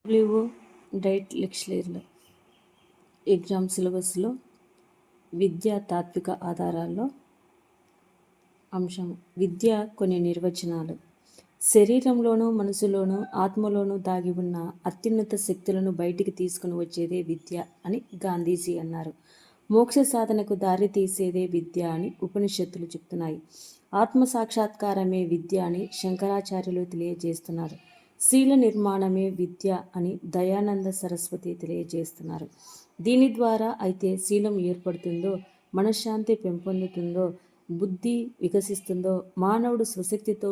WO diet లెక్చరర్ల exam సిలబస్లో విద్యా తాత్విక ఆధారాల్లో అంశం విద్య కొన్ని నిర్వచనాలు. శరీరంలోనూ మనసులోనూ ఆత్మలోనూ దాగి ఉన్న అత్యున్నత శక్తులను బయటికి తీసుకుని వచ్చేదే విద్య అని గాంధీజీ అన్నారు. మోక్ష సాధనకు దారి తీసేదే విద్య అని ఉపనిషత్తులు చెప్తున్నాయి. ఆత్మ సాక్షాత్కారమే విద్య అని శంకరాచార్యులు తెలియజేస్తున్నారు. శీల నిర్మాణమే విద్య అని దయానంద సరస్వతి తెలియజేస్తున్నారు. దీని ద్వారా అయితే శీలం ఏర్పడుతుందో, మనశ్శాంతి పెంపొందుతుందో, బుద్ధి వికసిస్తుందో, మానవుడు స్వశక్తితో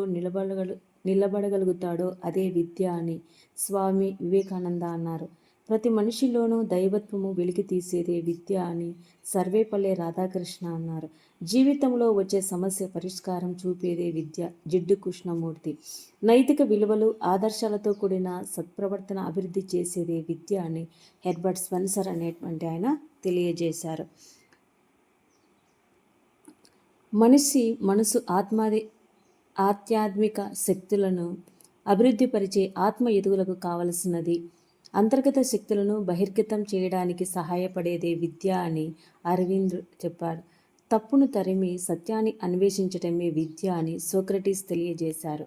నిలబడగలుగుతాడో అదే విద్య అని స్వామి వివేకానంద అన్నారు. ప్రతి మనిషిలోనూ దైవత్వము వెలికి తీసేదే విద్య అని సర్వేపల్లి రాధాకృష్ణ అన్నారు. జీవితంలో వచ్చే సమస్య పరిష్కారం చూపేదే విద్య జిడ్డు కృష్ణమూర్తి. నైతిక విలువలు ఆదర్శాలతో కూడిన సత్ప్రవర్తన అభివృద్ధి చేసేదే విద్య అని హెర్బర్ట్ స్పెన్సర్ అనేటువంటి ఆయన తెలియజేశారు. మనిషి మనసు ఆధ్యాత్మిక శక్తులను అభివృద్ధిపరిచే ఆత్మ ఎదుగులకు కావలసినది. అంతర్గత శక్తులను బహిర్గతం చేయడానికి సహాయపడేదే విద్య అని అరవింద్ చెప్పాడు. తప్పును తరిమి సత్యాన్ని అన్వేషించటమే విద్య అని సోక్రటీస్ తెలియజేశారు.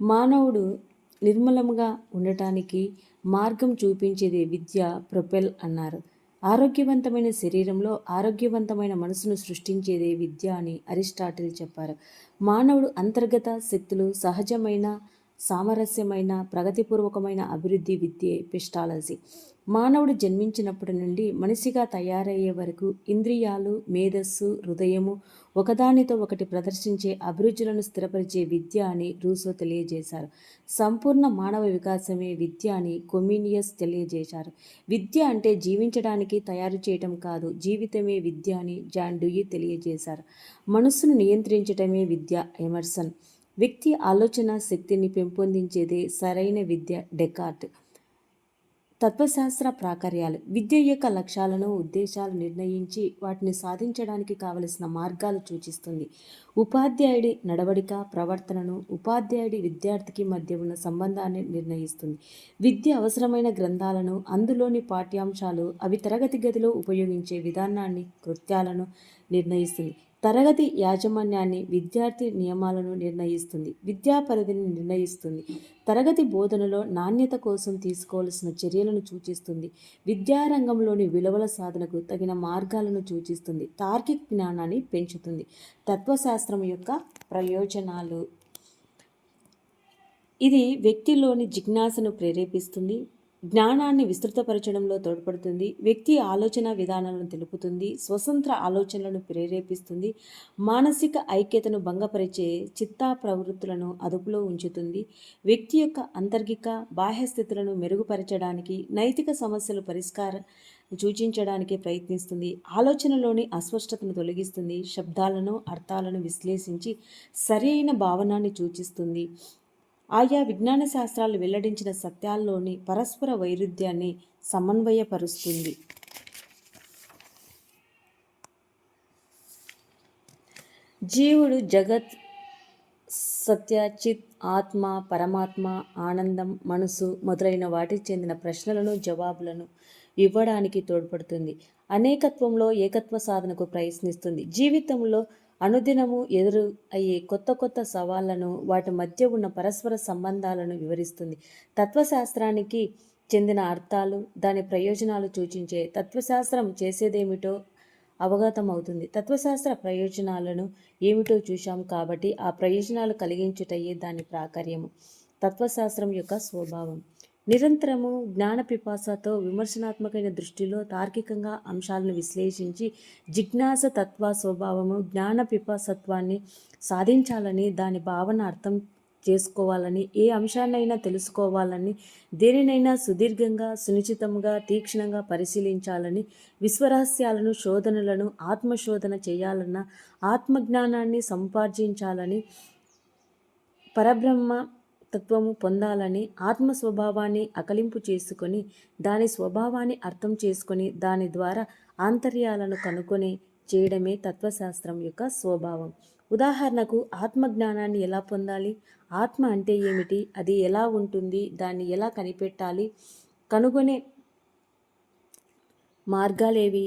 మానవుడు నిర్మలంగా ఉండటానికి మార్గం చూపించేదే విద్య ప్రొపెల్ అన్నారు. ఆరోగ్యవంతమైన శరీరంలో ఆరోగ్యవంతమైన మనసును సృష్టించేదే విద్య అని అరిస్టాటిల్ చెప్పారు. మానవుడు అంతర్గత శక్తులు సహజమైన సామరస్యమైన ప్రగతిపూర్వకమైన అభివృద్ధి విద్యే పిస్టాలజీ. మానవుడు జన్మించినప్పటి నుండి మనిషిగా తయారయ్యే వరకు ఇంద్రియాలు, మేధస్సు, హృదయము ఒకదానితో ఒకటి ప్రదర్శించే అభిరుచులను స్థిరపరిచే విద్య అని రూసో తెలియజేశారు. సంపూర్ణ మానవ వికాసమే విద్య అని కొమీనియస్ తెలియజేశారు. విద్య అంటే జీవించడానికి తయారు చేయటం కాదు, జీవితమే విద్య అని జాన్ డ్యూయి తెలియజేశారు. మనస్సును నియంత్రించటమే విద్య ఎమర్సన్. వ్యక్తి ఆలోచన శక్తిని పెంపొందించేదే సరైన విద్య డెకార్ట్. తత్వశాస్త్ర ప్రాకార్యాలు విద్య యొక్క లక్ష్యాలను, ఉద్దేశాలు నిర్ణయించి వాటిని సాధించడానికి కావలసిన మార్గాలు సూచిస్తుంది. ఉపాధ్యాయుడి నడవడిక, ప్రవర్తనను, ఉపాధ్యాయుడి విద్యార్థికి మధ్య ఉన్న సంబంధాన్ని నిర్ణయిస్తుంది. విద్య అవసరమైన గ్రంథాలను, అందులోని పాఠ్యాంశాలు, అవి తరగతి గదిలో ఉపయోగించే విధానాన్ని, కృత్యాలను నిర్ణయిస్తుంది. తరగతి యాజమాన్యాన్ని, విద్యార్థి నియమాలను నిర్ణయిస్తుంది. విద్యా పరిధిని నిర్ణయిస్తుంది. తరగతి బోధనలో నాణ్యత కోసం తీసుకోవాల్సిన చర్యలను సూచిస్తుంది. విద్యారంగంలోని విలువల సాధనకు తగిన మార్గాలను సూచిస్తుంది. తార్కిక జ్ఞానాన్ని పెంచుతుంది. తత్వశాస్త్రం యొక్క ప్రయోజనాలు. ఇది వ్యక్తిలోని జిజ్ఞాసను ప్రేరేపిస్తుంది. జ్ఞానాన్ని విస్తృతపరచడంలో తోడ్పడుతుంది. వ్యక్తి ఆలోచన విధానాలను తెలుపుతుంది. స్వతంత్ర ఆలోచనలను ప్రేరేపిస్తుంది. మానసిక ఐక్యతను భంగపరిచే చిత్తా ప్రవృత్తులను అదుపులో ఉంచుతుంది. వ్యక్తి యొక్క అంతర్గిక బాహ్య స్థితులను మెరుగుపరచడానికి, నైతిక సమస్యలు పరిష్కారం సూచించడానికి ప్రయత్నిస్తుంది. ఆలోచనలోని అస్పష్టతను తొలగిస్తుంది. శబ్దాలను, అర్థాలను విశ్లేషించి సరి అయిన భావనాన్ని సూచిస్తుంది. ఆయా విజ్ఞాన శాస్త్రాలు వెల్లడించిన సత్యాల్లోని పరస్పర వైరుధ్యాన్ని సమన్వయపరుస్తుంది. జీవుడు జగత్, సత్య, చిత్, ఆత్మ, పరమాత్మ, ఆనందం, మనసు మొదలైన వాటికి చెందిన ప్రశ్నలను, జవాబులను ఇవ్వడానికి తోడ్పడుతుంది. అనేకత్వంలో ఏకత్వ సాధనకు ప్రయత్నిస్తుంది. జీవితంలో అనుదినము ఎదురు అయ్యే కొత్త కొత్త సవాళ్లను, వాటి మధ్య ఉన్న పరస్పర సంబంధాలను వివరిస్తుంది. తత్వశాస్త్రానికి చెందిన అర్థాలు, దాని ప్రయోజనాలు సూచించే తత్వశాస్త్రం చేసేదేమిటో అవగతమవుతుంది. తత్వశాస్త్ర ప్రయోజనాలను ఏమిటో చూశాం కాబట్టి ఆ ప్రయోజనాలు కలిగించుటయే దాని ప్రాకార్యము. తత్వశాస్త్రం యొక్క స్వభావం. నిరంతరము జ్ఞాన పిపాసతో విమర్శనాత్మకమైన దృష్టిలో తార్కికంగా అంశాలను విశ్లేషించి జిజ్ఞాస తత్వ స్వభావము జ్ఞాన పిపాసత్వాన్ని సాధించాలని, దాని భావన అర్థం చేసుకోవాలని, ఏ అంశాన్నైనా తెలుసుకోవాలని, దేనినైనా సుదీర్ఘంగా, సునిశ్చితంగా, తీక్షణంగా పరిశీలించాలని, విశ్వరహస్యాలను, శోధనలను ఆత్మశోధన చేయాలన్న, ఆత్మజ్ఞానాన్ని సంపార్జించాలని, పరబ్రహ్మ తత్వము పొందాలని, ఆత్మ స్వభావాన్ని అకలింపు చేసుకొని, దాని స్వభావాన్ని అర్థం చేసుకొని, దాని ద్వారా ఆంతర్యాలను కనుక్కొని చేయడమే తత్వశాస్త్రం యొక్క స్వభావం. ఉదాహరణకు ఆత్మజ్ఞానాన్ని ఎలా పొందాలి, ఆత్మ అంటే ఏమిటి, అది ఎలా ఉంటుంది, దాన్ని ఎలా కనిపెట్టాలి, కనుగొనే మార్గాలేవి,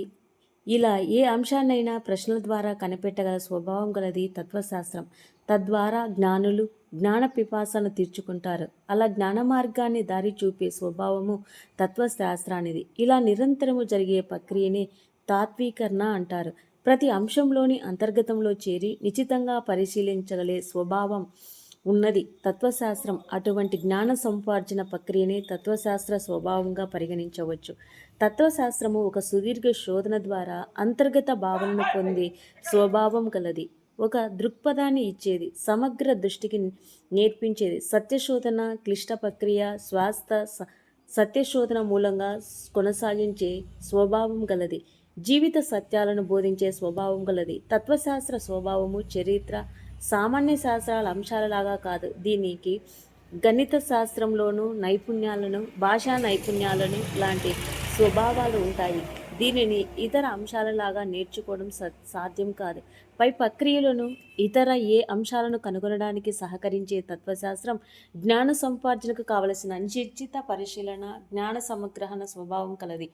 ఇలా ఏ అంశాన్నైనా ప్రశ్నల ద్వారా కనిపెట్టగల స్వభావం గలది తత్వశాస్త్రం. తద్వారా జ్ఞానులు జ్ఞాన పిపాసను తీర్చుకుంటారు. అలా జ్ఞాన మార్గాన్ని దారి చూపే స్వభావము తత్వశాస్త్రానిది. ఇలా నిరంతరము జరిగే ప్రక్రియనే తాత్వీకరణ అంటారు. ప్రతి అంశంలోని అంతర్గతంలో చేరి నిశ్చితంగా పరిశీలించగలే స్వభావం ఉన్నది తత్వశాస్త్రం. అటువంటి జ్ఞాన సముపార్జన ప్రక్రియనే తత్వశాస్త్ర స్వభావంగా పరిగణించవచ్చు. తత్వశాస్త్రము ఒక సుదీర్ఘ శోధన ద్వారా అంతర్గత భావనను పొందే స్వభావం కలది. ఒక దృక్పథాన్ని ఇచ్చేది, సమగ్ర దృష్టికి నేర్పించేది. సత్యశోధన క్లిష్ట ప్రక్రియ, సత్యశోధన మూలంగా కొనసాగించే స్వభావం గలది. జీవిత సత్యాలను బోధించే స్వభావం గలది. తత్వశాస్త్ర స్వభావము చరిత్ర, సామాన్య శాస్త్రాల అంశాలలాగా కాదు. దీనికి గణిత శాస్త్రంలోనూ నైపుణ్యాలను, భాషా నైపుణ్యాలను లాంటి స్వభావాలు ఉంటాయి. దీనిని ఇతర అంశాలలాగా నేర్చుకోవడం సాధ్యం కాదు. పై ప్రక్రియలను ఇతర ఏ అంశాలను కనుగొనడానికి సహకరించే తత్వశాస్త్రం జ్ఞాన సముపార్జనకు కావలసిన నిశ్చిత పరిశీలన, జ్ఞాన సమగ్రహణ స్వభావం కలది.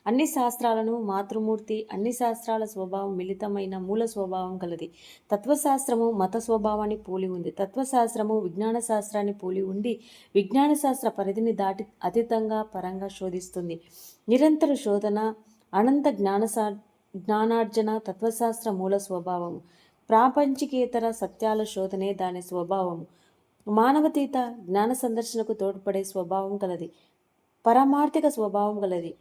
అన్ని శాస్త్రాలను మాతృమూర్తి, అన్ని శాస్త్రాల స్వభావం మిళితమైన మూల స్వభావం కలది. తత్వశాస్త్రము మత స్వభావాన్ని పోలి ఉంది. తత్వశాస్త్రము విజ్ఞాన శాస్త్రాన్ని పోలి ఉండి విజ్ఞాన శాస్త్ర పరిధిని దాటి అతీతంగా పరంగా శోధిస్తుంది. నిరంతర శోధన, అనంత జ్ఞానార్జన తత్వశాస్త్ర మూల స్వభావము. ప్రాపంచికేతర సత్యాల శోధనే దాని స్వభావము. మానవతీత జ్ఞాన సందర్శనకు తోడ్పడే స్వభావం కలది. పరమార్థిక స్వభావం గలది.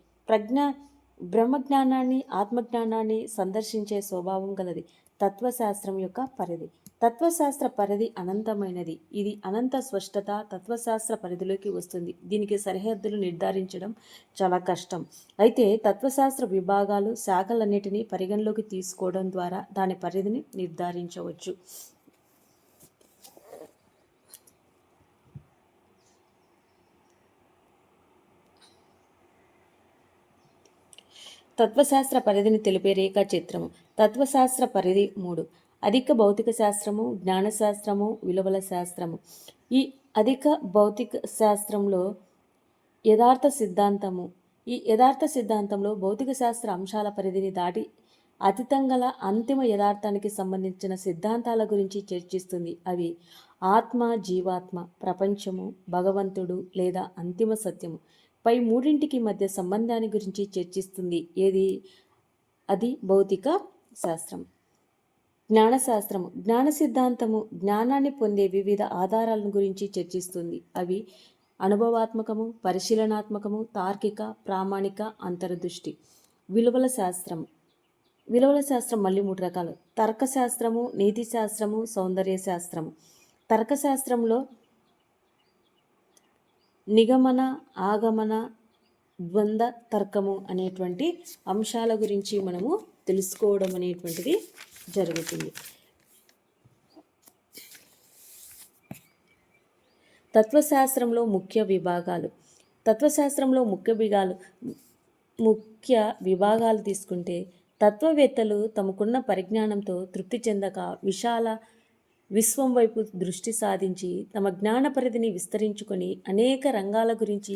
బ్రహ్మజ్ఞానాన్ని, ఆత్మజ్ఞానాన్ని సందర్శించే స్వభావం గలది తత్వశాస్త్రం యొక్క పరిధి. తత్వశాస్త్ర పరిధి అనంతమైనది. ఇది అనంత స్పష్టత తత్వశాస్త్ర పరిధిలోకి వస్తుంది. దీనికి సరిహద్దులు నిర్ధారించడం చాలా కష్టం. అయితే తత్వశాస్త్ర విభాగాలు, శాఖలన్నిటినీ పరిగణలోకి తీసుకోవడం ద్వారా దాని పరిధిని నిర్ధారించవచ్చు. తత్వశాస్త్ర పరిధిని తెలిపే రేఖాచిత్రము. తత్వశాస్త్ర పరిధి 3. అధిక భౌతిక శాస్త్రము, జ్ఞానశాస్త్రము, విలువల శాస్త్రము. ఈ అధిక భౌతిక శాస్త్రంలో యథార్థ సిద్ధాంతము. ఈ యథార్థ సిద్ధాంతంలో భౌతిక శాస్త్ర అంశాల పరిధిని దాటి అతీతంగల అంతిమ యథార్థానికి సంబంధించిన సిద్ధాంతాల గురించి చర్చిస్తుంది. అవి ఆత్మ, జీవాత్మ, ప్రపంచము, భగవంతుడు లేదా అంతిమ సత్యము. పై మూడింటికి మధ్య సంబంధాన్ని గురించి చర్చిస్తుంది. అది భౌతిక శాస్త్రం. జ్ఞానశాస్త్రము. జ్ఞాన సిద్ధాంతము జ్ఞానాన్ని పొందే వివిధ ఆధారాలను గురించి చర్చిస్తుంది. అవి అనుభవాత్మకము, పరిశీలనాత్మకము, తార్కిక, ప్రామాణిక, అంతర్దృష్టి. విలువల శాస్త్రము. విలువల శాస్త్రం మళ్ళీ 3 రకాలు. తర్కశాస్త్రము, నీతి శాస్త్రము, సౌందర్య శాస్త్రము. తర్కశాస్త్రంలో నిగమన, ఆగమన, ద్వంద్వ తర్కము అనేటువంటి అంశాల గురించి మనము తెలుసుకోవడం అనేటువంటిది జరుగుతుంది. తత్వశాస్త్రంలో ముఖ్య విభాగాలు. తత్వశాస్త్రంలో ముఖ్య విభాగాలు తీసుకుంటే, తత్వవేత్తలు తమకున్న పరిజ్ఞానంతో తృప్తి చెందక విశాల విశ్వం వైపు దృష్టి సాధించి తమ జ్ఞాన పరిధిని విస్తరించుకొని అనేక రంగాల గురించి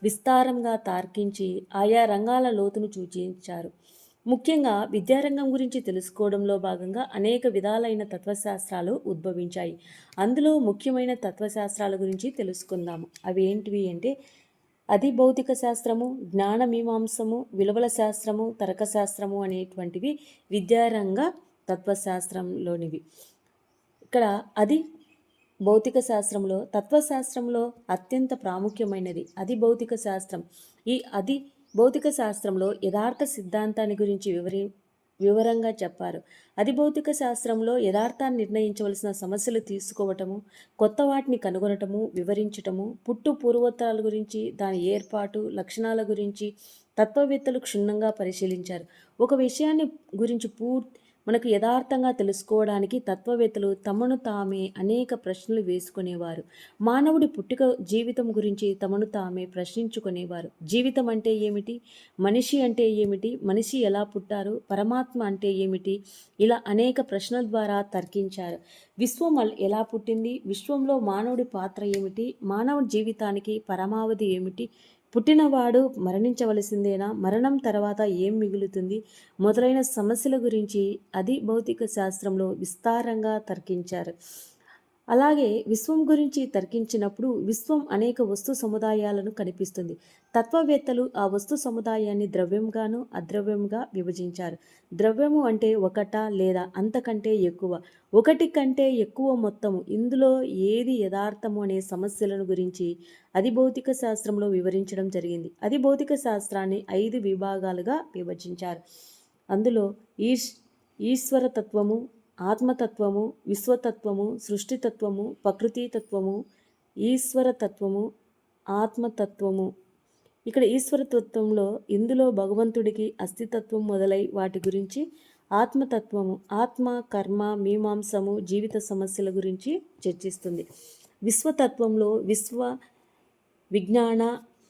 విస్తారంగా తార్కించి ఆయా రంగాల లోతును సూచించారు. ముఖ్యంగా విద్యారంగం గురించి తెలుసుకోవడంలో భాగంగా అనేక విధాలైన తత్వశాస్త్రాలు ఉద్భవించాయి. అందులో ముఖ్యమైన తత్వశాస్త్రాల గురించి తెలుసుకుందాము. అవి ఏంటివి అంటే అది భౌతిక శాస్త్రము, జ్ఞాన మీమాంసము, విలువల శాస్త్రము, తర్కశాస్త్రము అనేటువంటివి విద్యారంగ తత్వశాస్త్రంలోనివి. ఇక్కడ అది భౌతిక శాస్త్రంలో, తత్వశాస్త్రంలో అత్యంత ప్రాముఖ్యమైనది అది భౌతిక శాస్త్రం. ఈ అది భౌతిక శాస్త్రంలో యథార్థ సిద్ధాంతాన్ని గురించి వివరంగా చెప్పారు. అది భౌతిక శాస్త్రంలో యథార్థాన్ని నిర్ణయించవలసిన సమస్యలు తీసుకోవటము, కొత్త వాటిని కనుగొనటము, వివరించటము, పుట్టు పూర్వోత్తరాల గురించి, దాని ఏర్పాటు, లక్షణాల గురించి తత్వవేత్తలు క్షుణ్ణంగా పరిశీలించారు. ఒక విషయాన్ని గురించి మనకు యథార్థంగా తెలుసుకోవడానికి తత్వవేత్తలు తమను తామే అనేక ప్రశ్నలు వేసుకునేవారు. మానవుడి పుట్టుక జీవితం గురించి తమను తామే ప్రశ్నించుకునేవారు. జీవితం అంటే ఏమిటి? మనిషి అంటే ఏమిటి? మనిషి ఎలా పుట్టారు? పరమాత్మ అంటే ఏమిటి? ఇలా అనేక ప్రశ్నల ద్వారా తర్కించారు. విశ్వం ఎలా పుట్టింది? విశ్వంలో మానవుడి పాత్ర ఏమిటి? మానవ జీవితానికి పరమావధి ఏమిటి? పుట్టినవాడు మరణించవలసిందేనా? మరణం తర్వాత ఏం మిగులుతుంది? మొదలైన సమస్యల గురించి భౌతిక శాస్త్రంలో విస్తారంగా తర్కించారు. అలాగే విశ్వం గురించి తర్కించినప్పుడు విశ్వం అనేక వస్తు సముదాయాలను కనిపిస్తుంది. తత్వవేత్తలు ఆ వస్తు సముదాయాన్ని ద్రవ్యంగాను అద్రవ్యంగా విభజించారు. ద్రవ్యము అంటే ఒకటా లేదా అంతకంటే ఎక్కువ, ఒకటి కంటే ఎక్కువ మొత్తము, ఇందులో ఏది యథార్థము అనే సమస్యలను గురించి భౌతిక శాస్త్రంలో వివరించడం జరిగింది. భౌతిక శాస్త్రాన్ని 5 విభాగాలుగా విభజించారు. అందులో ఈశ్వరతత్వము, ఆత్మతత్వము, విశ్వతత్వము, సృష్టితత్వము, ప్రకృతితత్వము, ఈశ్వరతత్వము, ఆత్మతత్వము. ఇక్కడ ఈశ్వరతత్వంలో ఇందులో భగవంతుడికి అస్తిత్వం మొదలై వాటి గురించి, ఆత్మతత్వము ఆత్మ, కర్మ, మీమాంసము, జీవిత సమస్యల గురించి చర్చిస్తుంది. విశ్వతత్వంలో విజ్ఞాన,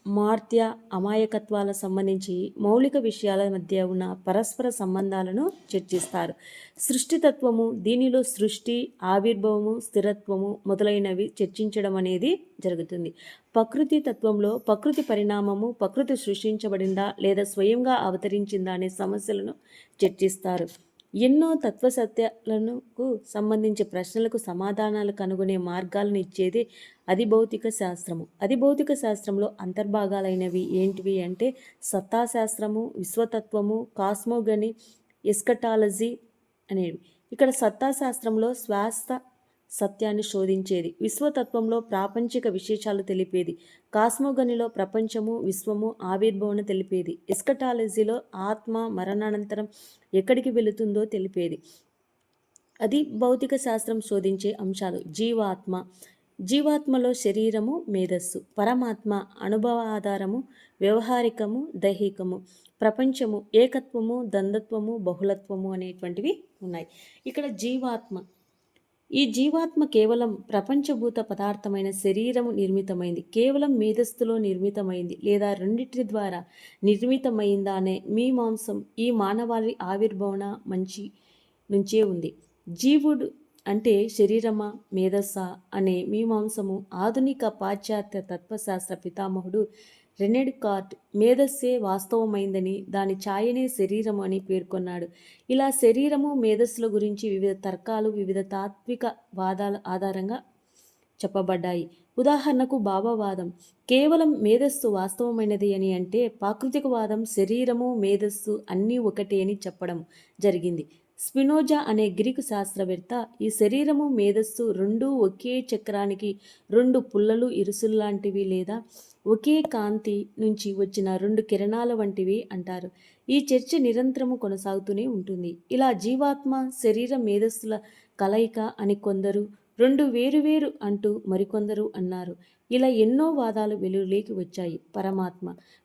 మార్త్య, అమాయకత్వాల సంబంధించి మౌలిక విషయాల మధ్య ఉన్న పరస్పర సంబంధాలను చర్చిస్తారు. సృష్టితత్వము దీనిలో సృష్టి, ఆవిర్భావము, స్థిరత్వము మొదలైనవి చర్చించడం అనేది జరుగుతుంది. ప్రకృతి తత్వంలో ప్రకృతి పరిణామము, ప్రకృతి సృష్టించబడిందా లేదా స్వయంగా అవతరించిందా అనే సమస్యలను చర్చిస్తారు. ఎన్నో తత్వసత్యాలకు సంబంధించి ప్రశ్నలకు సమాధానాలు కనుగొనే మార్గాలను ఇచ్చేది అధిభౌతిక శాస్త్రము. అధిభౌతిక శాస్త్రంలో అంతర్భాగాలైనవి ఏంటివి అంటే సత్తాశాస్త్రము, విశ్వతత్వము, కాస్మోగని, ఎస్కటాలజీ అనేవి. ఇక్కడ సత్తాశాస్త్రంలో సత్యాన్ని శోధించేది, విశ్వతత్వంలో ప్రాపంచిక విశేషాలు తెలిపేది, కాస్మోగనిలో ప్రపంచము, విశ్వము, ఆవిర్భావన తెలిపేది, ఎస్కటాలజీలో ఆత్మ మరణానంతరం ఎక్కడికి వెళుతుందో తెలిపేది. భౌతిక శాస్త్రం శోధించే అంశాలు జీవాత్మలో శరీరము, మేధస్సు, పరమాత్మ అనుభవాధారము, వ్యవహారికము, దైహికము, ప్రపంచము, ఏకత్వము, ద్వంద్వత్వము, బహుళత్వము అనేటువంటివి ఉన్నాయి. ఇక్కడ ఈ జీవాత్మ కేవలం ప్రపంచభూత పదార్థమైన శరీరము నిర్మితమైంది, కేవలం మేధస్సులో నిర్మితమైంది లేదా రెండింటి ద్వారా నిర్మితమైందా అనే మీమాంసం ఈ మానవాళి ఆవిర్భావన మంచి నుంచే ఉంది. జీవుడు అంటే శరీరమా, మేధస్సా అనే మీమాంసము ఆధునిక పాశ్చాత్య తత్వశాస్త్ర పితామహుడు రెనే డెకార్ట్ మేధస్సే వాస్తవమైందని, దాని ఛాయనే శరీరము అని పేర్కొన్నాడు. ఇలా శరీరము, మేధస్సుల గురించి వివిధ తర్కాలు వివిధ తాత్విక వాదాల ఆధారంగా చెప్పబడ్డాయి. ఉదాహరణకు భావవాదం కేవలం మేధస్సు వాస్తవమైనది అని అంటే, ప్రాకృతికవాదం శరీరము, మేధస్సు అన్నీ ఒకటే అని చెప్పడం జరిగింది. స్పినోజా అనే గ్రీకు శాస్త్రవేత్త ఈ శరీరము, మేధస్సు రెండూ ఒకే చక్రానికి 2 పుల్లలు, ఇరుసుల్లాంటివి లేదా ఒకే కాంతి నుంచి వచ్చిన 2 కిరణాల వంటివి అంటారు. ఈ చర్చ నిరంతరము కొనసాగుతూనే ఉంటుంది. ఇలా జీవాత్మ, శరీర, మేధస్సుల కలయిక అని కొందరు, 2 వేరువేరు అంటూ మరికొందరు అన్నారు. ఇలా ఎన్నో వాదాలు వెలుగులోకి వచ్చాయి.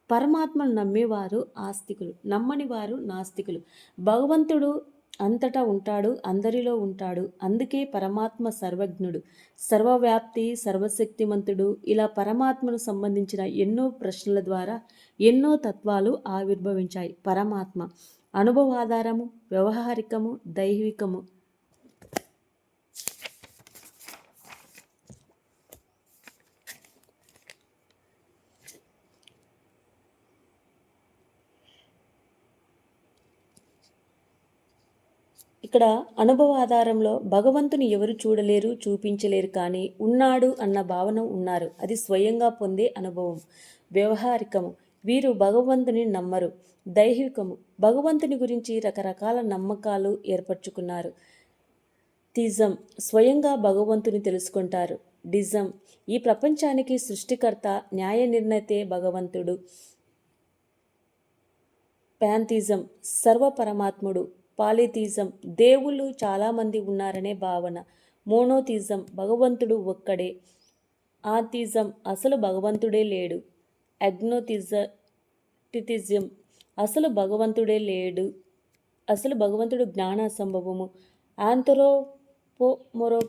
పరమాత్మను నమ్మేవారు ఆస్తికులు, నమ్మని వారు నాస్తికులు. భగవంతుడు అంతటా ఉంటాడు, అందరిలో ఉంటాడు, అందుకే పరమాత్మ సర్వజ్ఞుడు, సర్వవ్యాప్తి, సర్వశక్తిమంతుడు. ఇలా పరమాత్మను సంబంధించిన ఎన్నో ప్రశ్నల ద్వారా ఎన్నో తత్వాలు ఆవిర్భవించాయి. పరమాత్మ అనుభవాధారము, వ్యవహారికము, దైవికము. ఇక్కడ అనుభవాధారంలో భగవంతుని ఎవరు చూడలేరు, చూపించలేరు, కానీ ఉన్నాడు అన్న భావన ఉన్నారు. అది స్వయంగా పొందే అనుభవం. వ్యవహారికము వీరు భగవంతుని నమ్మరు. దైహికము భగవంతుని గురించి రకరకాల నమ్మకాలు ఏర్పరచుకున్నారు. థిజం స్వయంగా భగవంతుని తెలుసుకుంటారు. డిజం ఈ ప్రపంచానికి సృష్టికర్త, న్యాయ నిర్ణయితే భగవంతుడు. ప్యాంథిజం సర్వపరమాత్ముడు. పాలిథిజం దేవుళ్ళు చాలామంది ఉన్నారనే భావన. మోనోథిజం భగవంతుడు ఒక్కడే. ఆథిజం అసలు భగవంతుడే లేడు. అగ్నోథిజం అసలు భగవంతుడే లేడు. అసలు భగవంతుడు జ్ఞాన సంభవము ఆంథ్రోపోమొరో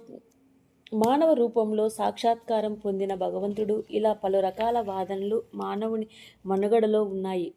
మానవ రూపంలో సాక్షాత్కారం పొందిన భగవంతుడు ఇలా పలు రకాల వాదనలు మానవుని మనుగడలో ఉన్నాయి.